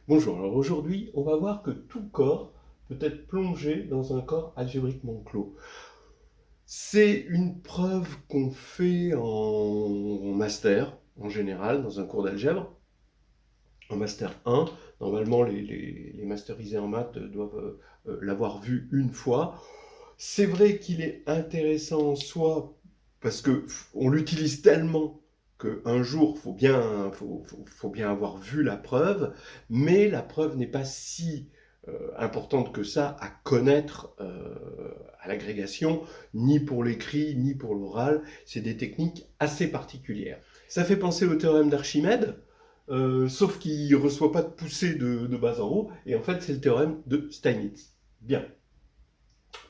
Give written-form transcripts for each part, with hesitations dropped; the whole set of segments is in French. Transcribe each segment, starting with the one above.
Bonjour, alors aujourd'hui, on va voir que tout corps peut être plongé dans un corps algébriquement clos. C'est une preuve qu'on fait en master, en général, dans un cours d'algèbre. En master 1, normalement, les masterisés en maths doivent l'avoir vu une fois. C'est vrai qu'il est intéressant, soit parce qu'on l'utilise tellement qu'un jour, faut bien avoir vu la preuve, mais la preuve n'est pas si importante que ça à connaître à l'agrégation, ni pour l'écrit, ni pour l'oral. C'est des techniques assez particulières. Ça fait penser au théorème d'Archimède, sauf qu'il ne reçoit pas de poussée de bas en haut, et en fait c'est le théorème de Steinitz. Bien.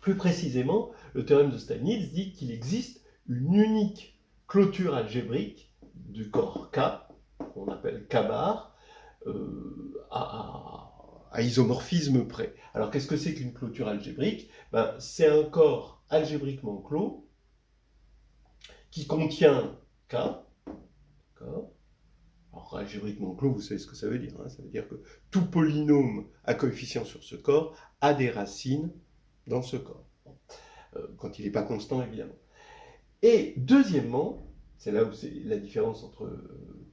Plus précisément, le théorème de Steinitz dit qu'il existe une unique clôture algébrique du corps K, qu'on appelle K bar, à isomorphisme près. Alors qu'est-ce que c'est qu'une clôture algébrique? C'est un corps algébriquement clos qui contient K. Alors algébriquement clos, vous savez ce que ça veut dire. Ça veut dire que tout polynôme à coefficient sur ce corps a des racines dans ce corps. Quand il n'est pas constant, évidemment. Et deuxièmement, c'est là où c'est la différence entre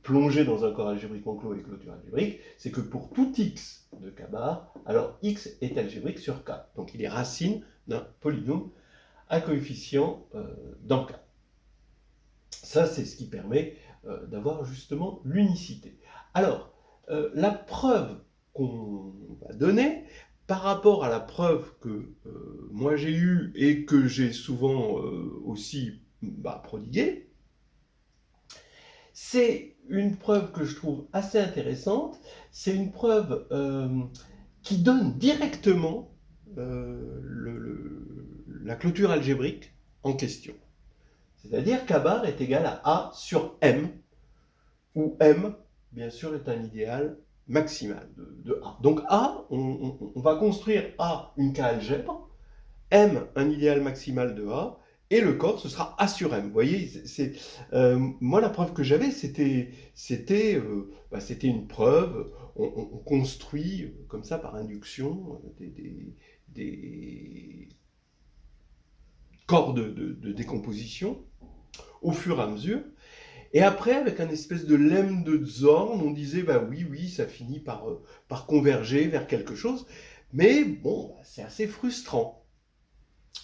plonger dans un corps algébriquement clos et clôture algébrique, c'est que pour tout x de K bar, alors x est algébrique sur K. Donc il est racine d'un polynôme à coefficient dans K. Ça, c'est ce qui permet d'avoir justement l'unicité. Alors, la preuve qu'on va donner, par rapport à la preuve que moi j'ai eue et que j'ai souvent aussi prodiguée, c'est une preuve que je trouve assez intéressante. C'est une preuve qui donne directement la clôture algébrique en question. C'est-à-dire qu'A bar est égal à A sur M, où M, bien sûr, est un idéal maximal de A. Donc A, on va construire A une K-algèbre, M un idéal maximal de A, et le corps, ce sera A sur M. Vous voyez, moi, la preuve que j'avais, c'était une preuve. On construit comme ça par induction des corps de décomposition au fur et à mesure. Et après, avec un espèce de lemme de Zorn, on disait, oui, ça finit par converger vers quelque chose. Mais bon, c'est assez frustrant.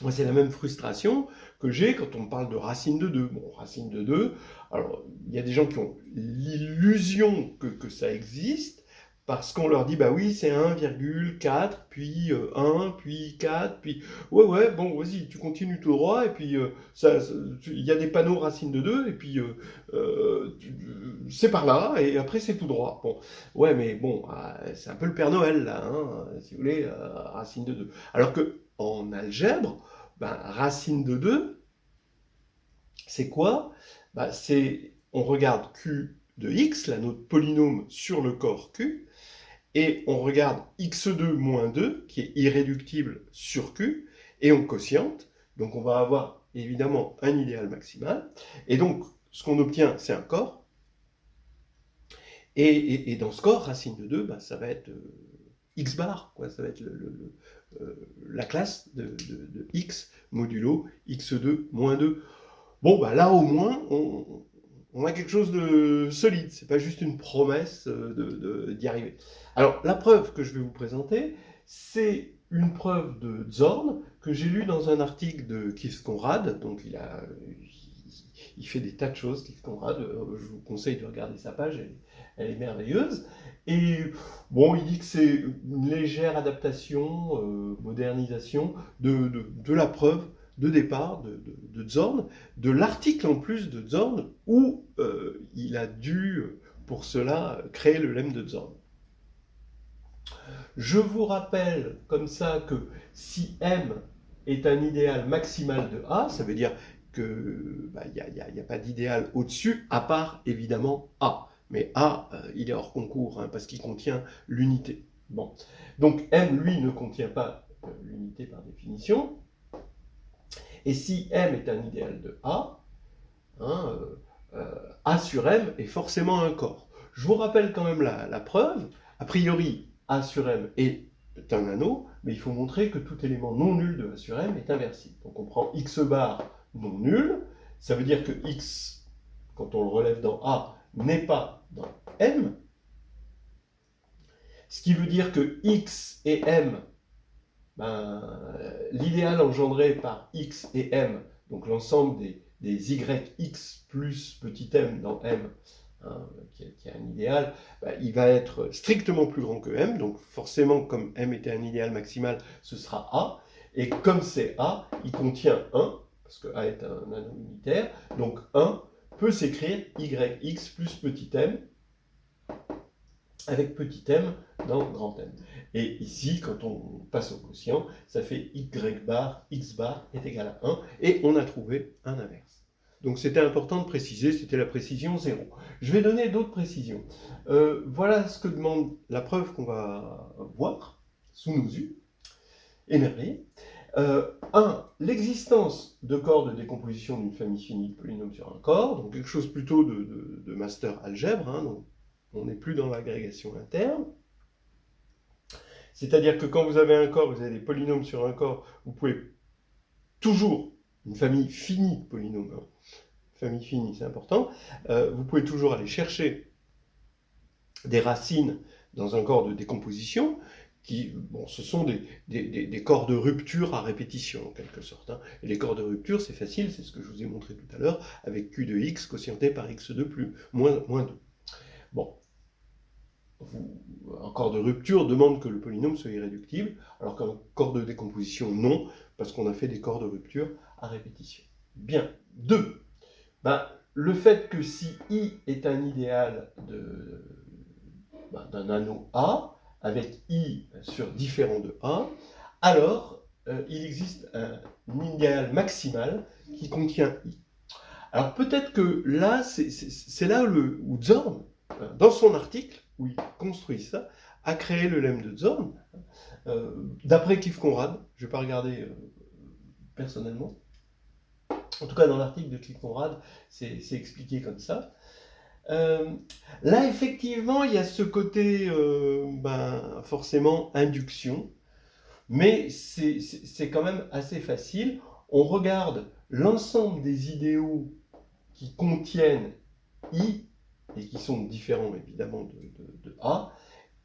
Moi, c'est la même frustration que j'ai quand on me parle de racine de 2. Bon, racine de 2, alors, il y a des gens qui ont l'illusion que ça existe, parce qu'on leur dit, oui, c'est 1,4, puis 1, puis 4, puis... Ouais, bon, vas-y, tu continues tout droit, et puis il y a des panneaux racine de 2, et puis c'est par là, et après c'est tout droit. Bon, ouais, mais bon, c'est un peu le Père Noël, là, si vous voulez, racine de 2. Alors que en algèbre, racine de 2, c'est quoi? On regarde Q de x, là, notre polynôme sur le corps Q, et on regarde x2 moins 2, qui est irréductible sur Q, et on quotiente. Donc on va avoir évidemment un idéal maximal. Et donc, ce qu'on obtient, c'est un corps. Et dans ce corps, racine de 2, ça va être x bar, quoi. Ça va être la classe de x modulo x2 moins 2. Bon, là au moins, on a quelque chose de solide. C'est pas juste une promesse d'y arriver. Alors, la preuve que je vais vous présenter, c'est une preuve de Zorn que j'ai lue dans un article de Keith Conrad. Donc, il fait des tas de choses, Keith Conrad. Je vous conseille de regarder sa page, elle est merveilleuse. Et bon, il dit que c'est une légère adaptation, modernisation de la preuve de départ de Zorn, de l'article en plus de Zorn, où il a dû, pour cela, créer le lemme de Zorn. Je vous rappelle comme ça que si M est un idéal maximal de A, ça veut dire qu'il n'y a pas d'idéal au-dessus, à part évidemment A. Mais A, il est hors concours, parce qu'il contient l'unité. Bon. Donc M, lui, ne contient pas l'unité par définition. Et si M est un idéal de A, A sur M est forcément un corps. Je vous rappelle quand même la preuve. A priori, A sur M est un anneau, mais il faut montrer que tout élément non nul de A sur M est inversible. Donc on prend x bar non nul, ça veut dire que x, quand on le relève dans A, n'est pas dans M, ce qui veut dire que x et M, l'idéal engendré par x et M, donc l'ensemble des yx plus petit m dans M, qui est un idéal, il va être strictement plus grand que M, donc forcément comme M était un idéal maximal, ce sera A, et comme c'est A, il contient 1, parce que A est un anneau unitaire, donc 1 peut s'écrire yx plus petit m, avec petit m dans grand M. Et ici, quand on passe au quotient, ça fait y bar, x bar est égal à 1, et on a trouvé un inverse. Donc c'était important de préciser, c'était la précision 0. Je vais donner d'autres précisions. Voilà ce que demande la preuve qu'on va voir sous nos yeux, émerveillés. 1. L'existence de corps de décomposition d'une famille finie de polynômes sur un corps, donc quelque chose plutôt de master algèbre, donc on n'est plus dans l'agrégation interne. C'est-à-dire que quand vous avez un corps, vous avez des polynômes sur un corps, vous pouvez toujours, une famille finie de polynômes, famille finie c'est important, vous pouvez toujours aller chercher des racines dans un corps de décomposition, qui, ce sont des corps de rupture à répétition, en quelque sorte. Et les corps de rupture, c'est facile, c'est ce que je vous ai montré tout à l'heure, avec Q de x quotienté par x2 plus moins 2. Bon. Un corps de rupture demande que le polynôme soit irréductible, alors qu'un corps de décomposition, non, parce qu'on a fait des corps de rupture à répétition. Bien. 2. Le fait que si I est un idéal d'un anneau A, avec I sur différent de A, alors il existe un idéal maximal qui contient I. Alors peut-être que là, c'est là où Zorn, dans son article, où il construit ça, a créé le lemme de Zorn, d'après Cliff Conrad, je ne vais pas regarder personnellement, en tout cas dans l'article de Cliff Conrad, c'est expliqué comme ça. Là, effectivement, il y a ce côté, forcément, induction, mais c'est quand même assez facile. On regarde l'ensemble des idéaux qui contiennent I, et qui sont différents évidemment de A,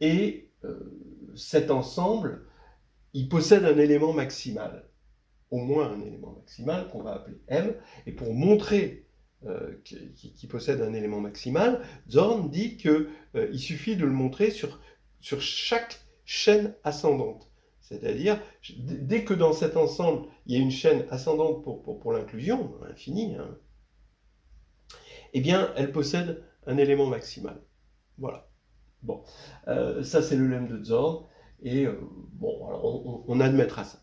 et cet ensemble, il possède un élément maximal, au moins un élément maximal qu'on va appeler M, et pour montrer qu'il possède un élément maximal, Zorn dit qu'il suffit de le montrer sur chaque chaîne ascendante. C'est-à-dire, dès que dans cet ensemble, il y a une chaîne ascendante pour l'inclusion, infinie, eh bien, elle possède un élément maximal. Voilà. Bon, ça c'est le lemme de Zorn, et alors on admettra ça.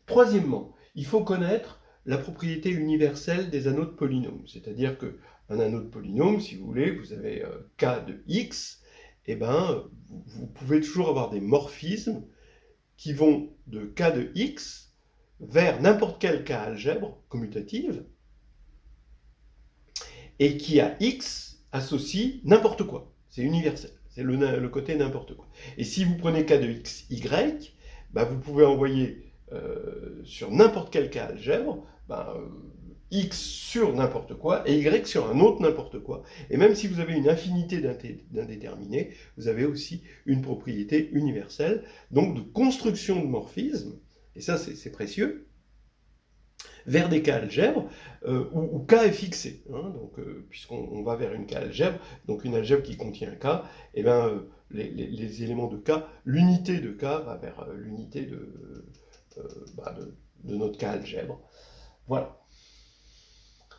Troisièmement, il faut connaître la propriété universelle des anneaux de polynômes. C'est-à-dire qu'un anneau de polynôme, si vous voulez, vous avez k de x, et vous pouvez toujours avoir des morphismes qui vont de k de x vers n'importe quel k algèbre commutative, et qui à x associe n'importe quoi. C'est universel, c'est le côté n'importe quoi. Et si vous prenez k de x, y, vous pouvez envoyer sur n'importe quel k algèbre, x sur n'importe quoi et y sur un autre n'importe quoi. Et même si vous avez une infinité d'indéterminés, vous avez aussi une propriété universelle, donc de construction de morphisme, et ça c'est précieux, vers des k algèbres où k est fixé. Donc, puisqu'on va vers une k algèbre, donc une algèbre qui contient un k, et les éléments de k, l'unité de k va vers l'unité de notre k algèbre. Voilà.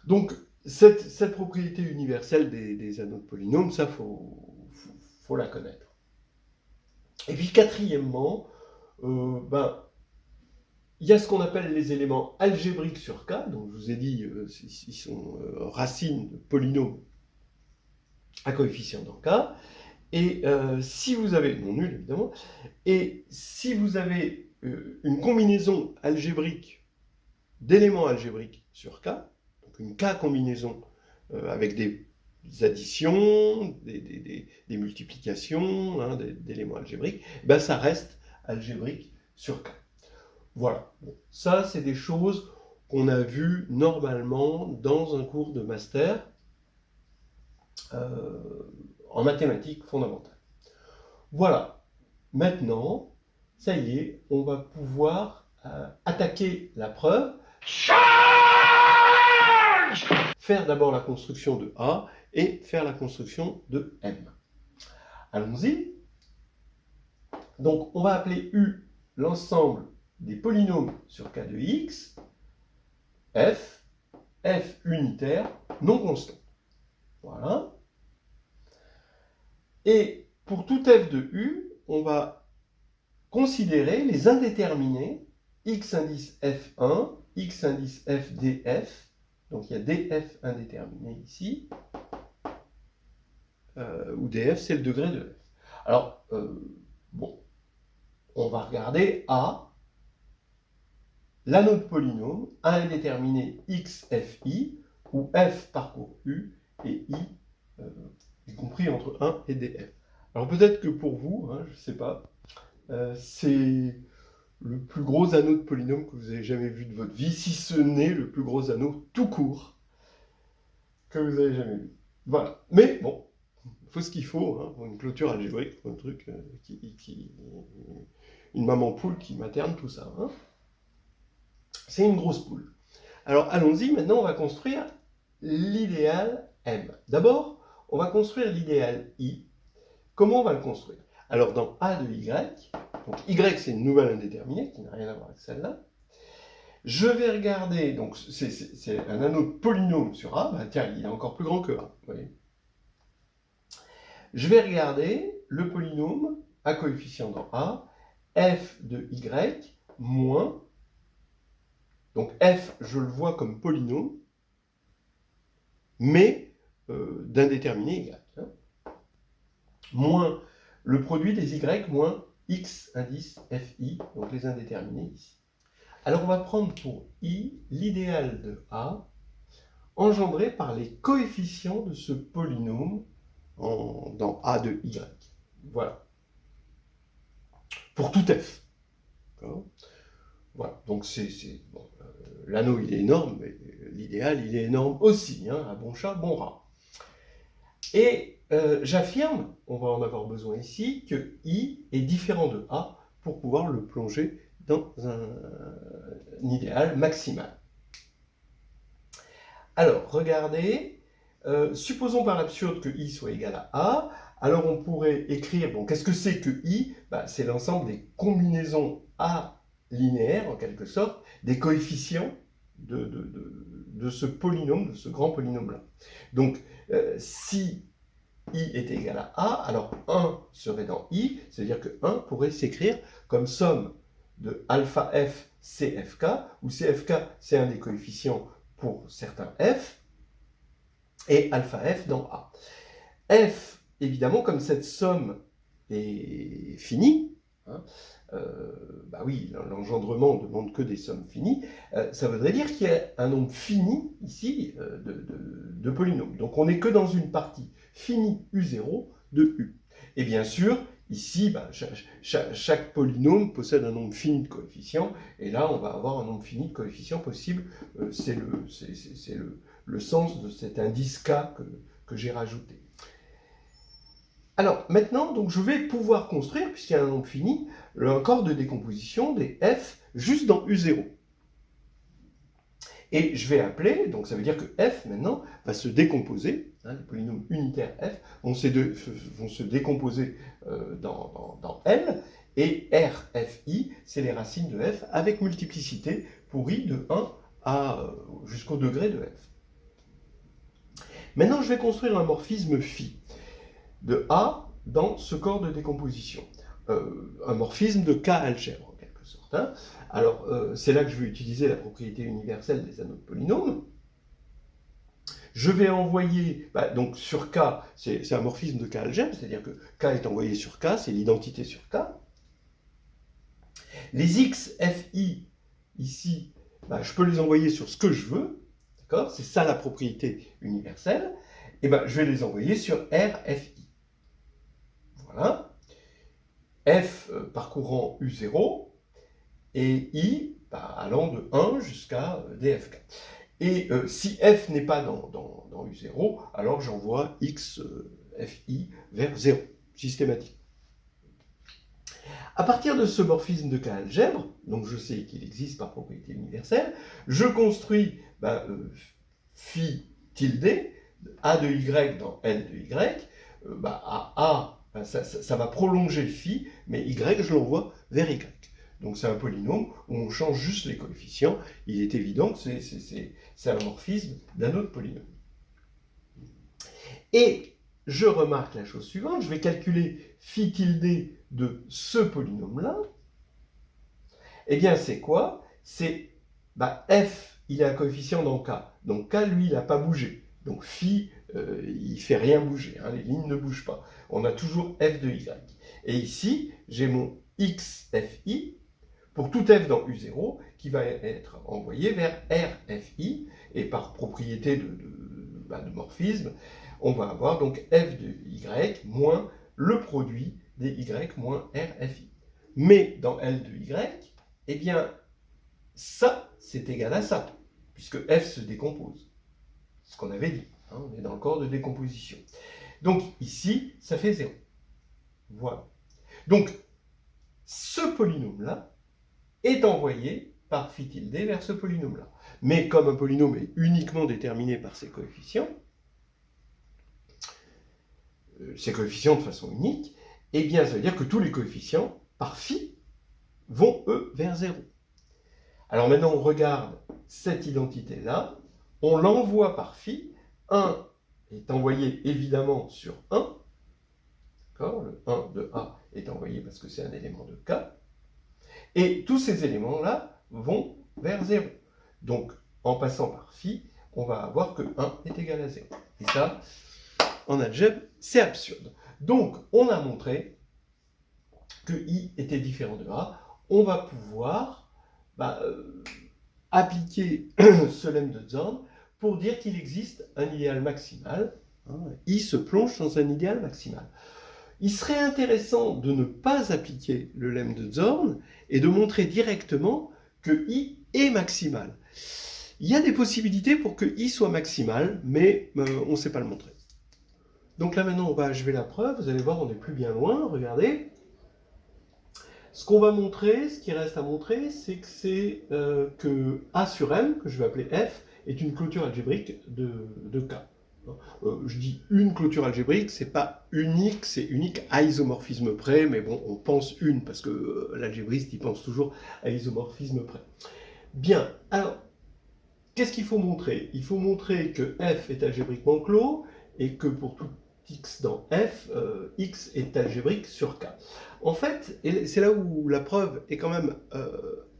Donc, cette propriété universelle des anneaux de polynômes, ça, faut la connaître. Et puis, quatrièmement, il y a ce qu'on appelle les éléments algébriques sur K, donc je vous ai dit, ils sont racines de polynômes à coefficient dans K, et si vous avez, non nul évidemment, et si vous avez une combinaison algébrique d'éléments algébriques sur K, donc une K combinaison avec des additions, des multiplications, hein, d'éléments algébriques, ben ça reste algébrique sur K. Voilà. Bon, ça, c'est des choses qu'on a vues normalement dans un cours de master en mathématiques fondamentales. Voilà. Maintenant, ça y est, on va pouvoir attaquer la preuve. Faire d'abord la construction de A et faire la construction de M. Allons-y. Donc, on va appeler U l'ensemble des polynômes sur K de X, F unitaire, non constant. Voilà. Et pour tout F de U, on va considérer les indéterminés X indice F1, X indice F dF. Donc il y a dF indéterminé ici, où dF c'est le degré de F. Alors, bon, on va regarder A, l'anneau de polynôme, A indéterminé XFI, où F parcourt U et I, y compris entre 1 et dF. Alors peut-être que pour vous, hein, je ne sais pas, c'est le plus gros anneau de polynôme que vous avez jamais vu de votre vie, si ce n'est le plus gros anneau tout court que vous avez jamais vu. Voilà. Mais bon, il faut ce qu'il faut, hein, pour une clôture algébrique, un truc une maman poule qui materne tout ça. Hein. C'est une grosse poule. Alors allons-y, maintenant on va construire l'idéal M. D'abord, on va construire l'idéal I. Comment on va le construire? Alors dans A de Y, donc Y c'est une nouvelle indéterminée qui n'a rien à voir avec celle-là. Je vais regarder, donc c'est un anneau de polynôme sur A, bah, tiens, il est encore plus grand que A, vous voyez. Je vais regarder le polynôme à coefficient dans A, F de Y moins, donc F je le vois comme polynôme, mais d'indéterminé Y, hein, moins le produit des Y moins X indice FI, donc les indéterminés ici. Alors on va prendre pour I l'idéal de A engendré par les coefficients de ce polynôme dans A de Y. Voilà. Pour tout F. Voilà. Donc bon, l'anneau il est énorme, mais l'idéal il est énorme aussi. Hein, à bon chat, bon rat. Et j'affirme, on va en avoir besoin ici, que I est différent de A pour pouvoir le plonger dans un idéal maximal. Alors, regardez, supposons par l'absurde que I soit égal à A, alors on pourrait écrire, bon, qu'est-ce que c'est que I? Bah, c'est l'ensemble des combinaisons A linéaires, en quelque sorte, des coefficients de ce polynôme, de ce grand polynôme-là. Donc, si I est égal à A, alors 1 serait dans I, c'est-à-dire que 1 pourrait s'écrire comme somme de alpha F CFK, où CFK c'est un des coefficients pour certains F, et alpha F dans A. F, évidemment, comme cette somme est finie, hein, bah oui, l'engendrement ne demande que des sommes finies, ça voudrait dire qu'il y a un nombre fini, ici, de polynômes. Donc on n'est que dans une partie finie U0 de U. Et bien sûr, ici, bah, chaque polynôme possède un nombre fini de coefficients, et là, on va avoir un nombre fini de coefficients possibles. C'est le sens de cet indice K que j'ai rajouté. Alors, maintenant, donc, je vais pouvoir construire, puisqu'il y a un nombre fini, un corps de décomposition des F juste dans U0. Et je vais appeler, donc ça veut dire que F, maintenant, va se décomposer, hein, les polynômes unitaires F vont se décomposer dans L, et R, F, I, c'est les racines de F avec multiplicité pour I de 1 jusqu'au degré de F. Maintenant, je vais construire un morphisme phi de A dans ce corps de décomposition. Un morphisme de K algèbre, en quelque sorte. Hein. Alors, c'est là que je vais utiliser la propriété universelle des anneaux de polynômes. Je vais envoyer, donc sur K, c'est un morphisme de K algèbre, c'est-à-dire que K est envoyé sur K, c'est l'identité sur K. Les X, F, I, ici, je peux les envoyer sur ce que je veux, d'accord? C'est ça la propriété universelle. eh ben, je vais les envoyer sur RFI. Voilà. F parcourant U0 et I allant de 1 jusqu'à DFK. Et si F n'est pas dans U0, alors j'envoie X FI vers 0, systématiquement. À partir de ce morphisme de K-algèbre, donc je sais qu'il existe par propriété universelle, je construis phi tilde, A de Y dans L de Y, à A, ça va prolonger phi, mais Y, je l'envoie vers Y. Donc c'est un polynôme où on change juste les coefficients. Il est évident que c'est un morphisme d'un autre polynôme. Et je remarque la chose suivante, je vais calculer phi tilde de ce polynôme-là. Eh bien, c'est quoi? C'est f, il a un coefficient dans k. Donc k, lui, il n'a pas bougé. Donc phi, il ne fait rien bouger. Hein, les lignes ne bougent pas. On a toujours f de y. Et ici, j'ai mon x fi pour tout f dans U0 qui va être envoyé vers RFI. Et par propriété de morphisme, on va avoir donc f de y moins le produit des y moins RFI. Mais dans L de y, eh bien, ça, c'est égal à ça, puisque f se décompose. C'est ce qu'on avait dit. Hein, on est dans le corps de décomposition. Donc ici, ça fait 0. Voilà. Donc, ce polynôme-là est envoyé par phi tilde vers ce polynôme-là. Mais comme un polynôme est uniquement déterminé par ses coefficients de façon unique, eh bien, ça veut dire que tous les coefficients, par phi, vont, eux, vers 0. Alors maintenant, on regarde cette identité-là, on l'envoie par phi, 1 est envoyé évidemment sur 1, d'accord, le 1 de A est envoyé parce que c'est un élément de K, et tous ces éléments-là vont vers 0. Donc, en passant par phi, on va avoir que 1 est égal à 0. Et ça, en algèbre, c'est absurde. Donc, on a montré que I était différent de A. On va pouvoir appliquer ce lemme de Zorn pour dire qu'il existe un idéal maximal. I se plonge dans un idéal maximal. Il serait intéressant de ne pas appliquer le lemme de Zorn et de montrer directement que I est maximal. Il y a des possibilités pour que I soit maximal, mais on ne sait pas le montrer. Donc là maintenant, on va achever la preuve. Vous allez voir, on n'est plus bien loin. Regardez. Ce qu'on va montrer, ce qui reste à montrer, c'est que A sur M, que je vais appeler F, est une clôture algébrique de K. Je dis une clôture algébrique, c'est pas unique, c'est unique à isomorphisme près, mais bon, on pense une, parce que l'algébriste, il pense toujours à isomorphisme près. Bien, alors, qu'est-ce qu'il faut montrer? Il faut montrer que F est algébriquement clos, et que pour tout x dans F, x est algébrique sur K. En fait, et c'est là où la preuve est quand même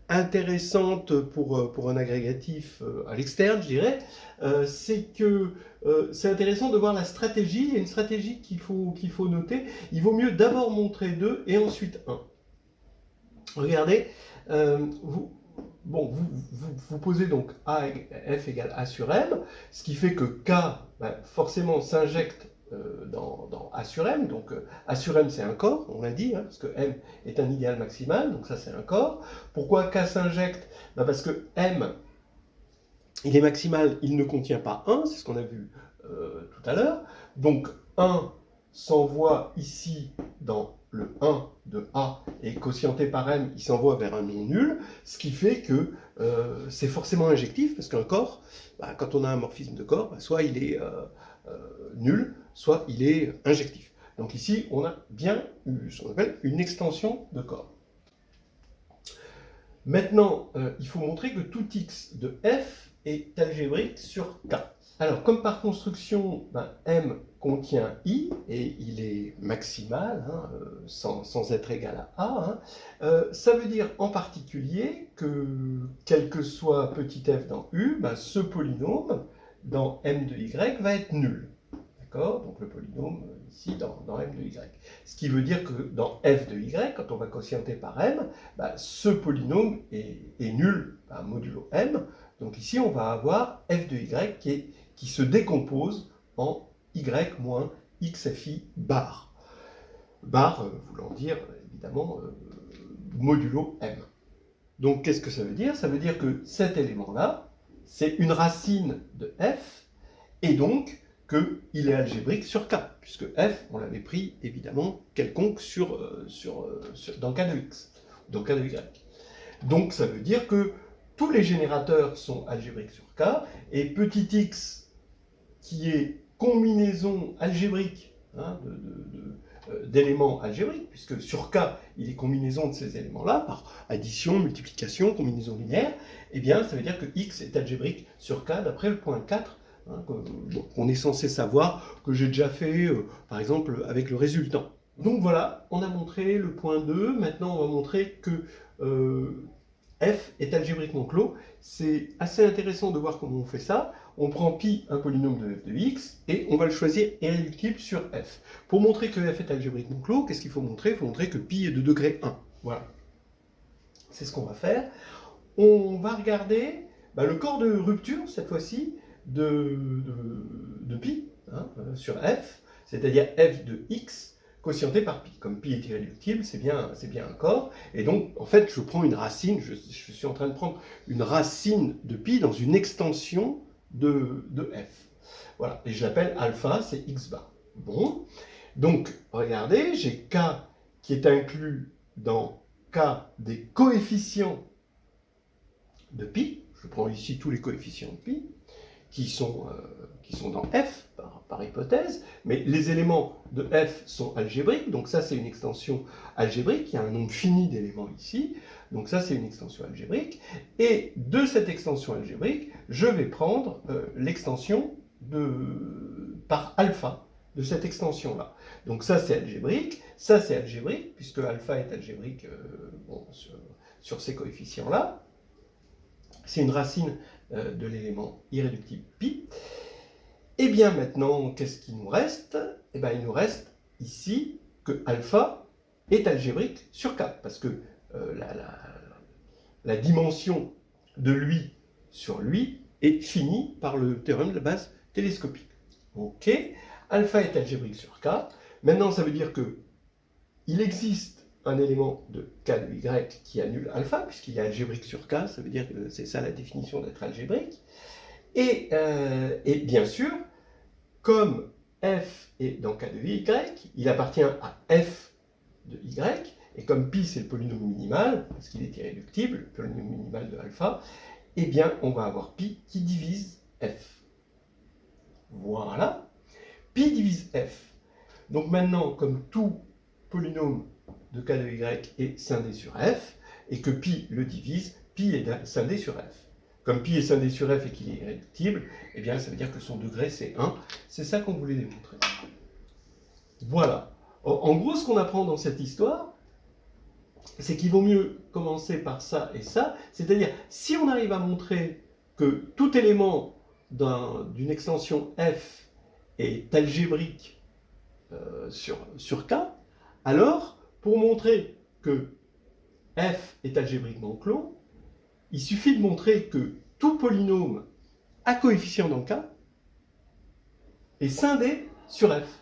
intéressante pour un agrégatif à l'externe, je dirais, c'est que c'est intéressant de voir la stratégie. Il y a une stratégie qu'il faut noter. Il vaut mieux d'abord montrer 2 et ensuite 1. Regardez, vous posez donc F égale A sur M, ce qui fait que K forcément s'injecte dans A sur M, donc A sur M c'est un corps, on l'a dit, hein, parce que M est un idéal maximal, donc ça c'est un corps. Pourquoi K s'injecte? Parce que M, il est maximal, il ne contient pas 1, c'est ce qu'on a vu tout à l'heure, donc 1 s'envoie ici dans le 1 de A et quotienté par M, il s'envoie vers un non nul, ce qui fait que c'est forcément injectif, parce qu'un corps, quand on a un morphisme de corps, soit il est nul, soit il est injectif. Donc ici, on a bien eu ce qu'on appelle une extension de corps. Maintenant, il faut montrer que tout x de f est algébrique sur K. Alors, comme par construction, M contient I, et il est maximal, hein, sans être égal à A, ça veut dire en particulier que, quel que soit petit f dans U, ce polynôme, dans M de Y, va être nul. D'accord? Donc le polynôme, ici, dans M de Y. Ce qui veut dire que dans F de Y, quand on va quotienter par M, ce polynôme est nul, modulo M. Donc ici, on va avoir F de Y qui se décompose en y moins xfi bar. Bar voulant dire évidemment modulo m. Donc qu'est-ce que ça veut dire? Ça veut dire que cet élément-là, c'est une racine de f, et donc qu'il est algébrique sur K, puisque f, on l'avait pris évidemment quelconque dans K de x, dans K de y. Donc ça veut dire que tous les générateurs sont algébriques sur K, et petit x, qui est combinaison algébrique hein, d'éléments algébriques, puisque sur K, il est combinaison de ces éléments-là, par addition, multiplication, combinaison linéaire, eh bien, ça veut dire que x est algébrique sur K d'après le point 4, hein, qu'on est censé savoir, que j'ai déjà fait, par exemple, avec le résultant. Donc voilà, on a montré le point 2, maintenant on va montrer que f est algébriquement clos. C'est assez intéressant de voir comment on fait ça. On prend pi, un polynôme de f de x, et on va le choisir irréductible sur f. Pour montrer que f est algébriquement clos, qu'est-ce qu'il faut montrer? Il faut montrer que pi est de degré 1. Voilà. C'est ce qu'on va faire. On va regarder le corps de rupture, cette fois-ci, de pi hein, sur f, c'est-à-dire f de x, quotienté par pi. Comme pi est irréductible, c'est bien un corps. Et donc, en fait, je prends une racine, je suis en train de prendre une racine de pi dans une extension de f. Voilà, et je l'appelle alpha, c'est x bar. Bon, donc, regardez, j'ai k qui est inclus dans k des coefficients de pi. Je prends ici tous les coefficients de pi, qui sont dans f, par hypothèse, mais les éléments de f sont algébriques, donc ça c'est une extension algébrique, il y a un nombre fini d'éléments ici, donc ça c'est une extension algébrique, et de cette extension algébrique, je vais prendre l'extension par alpha de cette extension-là. Donc ça c'est algébrique, puisque alpha est algébrique sur ces coefficients-là. C'est une racine de l'élément irréductible pi. Et bien maintenant, qu'est-ce qu'il nous reste? Eh bien, il nous reste ici que alpha est algébrique sur K, parce que la dimension de lui sur lui est finie par le théorème de la base télescopique. Ok, alpha est algébrique sur K. Maintenant, ça veut dire que il existe un élément de K de Y qui annule alpha, puisqu'il est algébrique sur K, ça veut dire que c'est ça la définition d'être algébrique. Et bien sûr, comme f est dans K de Y, il appartient à f de Y, et comme pi c'est le polynôme minimal, parce qu'il est irréductible, le polynôme minimal de alpha, eh bien on va avoir pi qui divise f. Voilà, pi divise f. Donc maintenant, comme tout polynôme de K de Y est scindé sur f, et que pi le divise, pi est scindé sur f. Comme pi est scindé sur f et qu'il est irréductible, eh bien ça veut dire que son degré c'est 1. C'est ça qu'on voulait démontrer. Voilà. En gros, ce qu'on apprend dans cette histoire, c'est qu'il vaut mieux commencer par ça et ça. C'est-à-dire, si on arrive à montrer que tout élément d'une extension f est algébrique sur K, alors, pour montrer que f est algébriquement clos, il suffit de montrer que tout polynôme à coefficient dans K est scindé sur f.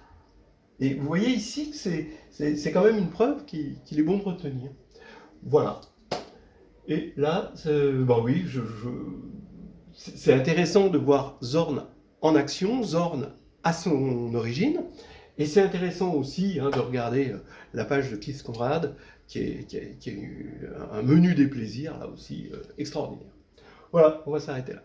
Et vous voyez ici que c'est quand même une preuve qu'il est bon de retenir. Voilà. Et là, oui, c'est intéressant de voir Zorn en action, Zorn à son origine. Et c'est intéressant aussi de regarder la page de Keith Conrad, qui est un menu des plaisirs, là aussi, extraordinaire. Voilà, on va s'arrêter là.